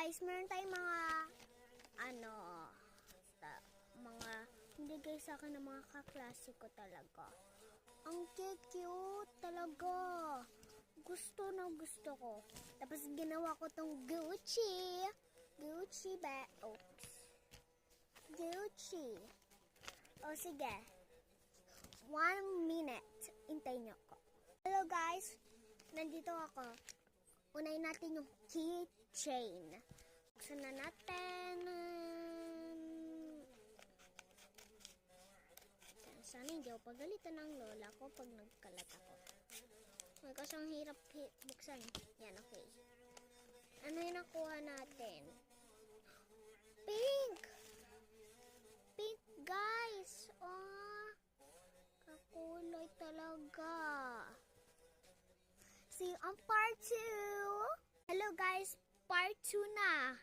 guys, meron tayong mga mga hindi guys sa akin ng mga kaklase ko talaga. Ang cute talaga. Gusto na gusto ko. Tapos ginawa ko tong Gucci bag. Oops. Gucci. O sige. 1 minute. Hintayin niyo ako. Hello guys. Nandito ako. Unahin natin yung keychain. Buksan na natin. Sana hindi ako pagalitan ng lola ko pag nagkalat ako. May kasang hirap buksan. Yan, okay. Ano yung nakuha natin? Pink! Pink, guys! Oh, kakulay talaga. See, ang part 2. Hello, guys. Part 2 na.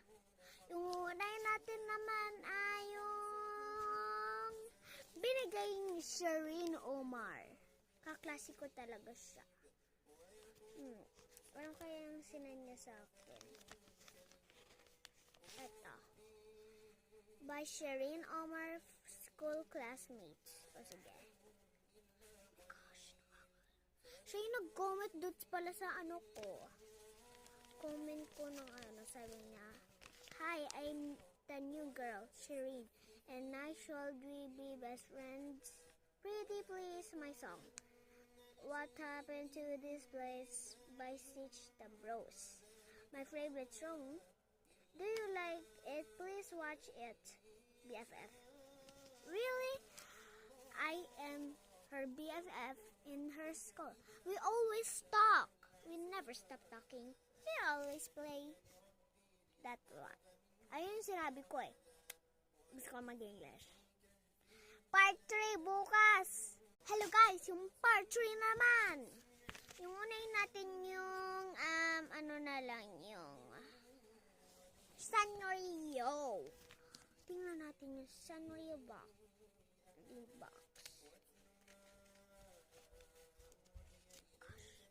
Yung unahin natin naman ay yung binigay ni Shireen Omar. Kaklasiko talaga siya. Parang kaya yung sinan niya sa akin. Eto. By Shireen Omar School Classmates. O sige. Gosh. Siya yung nag-comment doon pala sa ano ko. Comment ko nung sabi niya. Hi, I'm the new girl, Shireen. And I should we be best friends? Pretty please, my song. What happened to this place by Stitch the Bros? My favorite song. Do you like it? Please watch it. BFF. Really? I am her BFF in her school. We always talk. We never stop talking. We always play. That one. Ayun sinabi ko eh. Gusto ko mag-English. Part 3 bukas. Hello guys, yung part 3 naman. Yung unahin natin yung, yung Sanrio. Tingnan natin yung Sanrio box.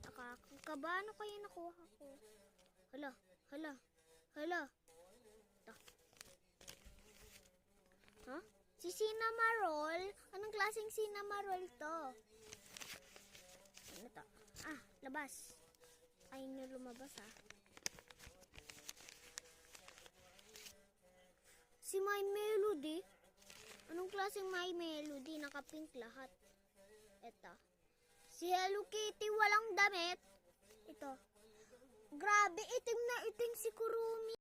Nakakaba, ano kaya nakuha ko? Hala. Ito. Huh? Si Cinnamoroll? Anong klaseng Cinnamoroll to? Ano to? Ah, labas. Ayaw nyo lumabas Si My Melody. Anong klaseng My Melody? Naka-pink lahat. Ito. Si Hello Kitty walang damit. Ito. Grabe, itim na itim si Kurumi.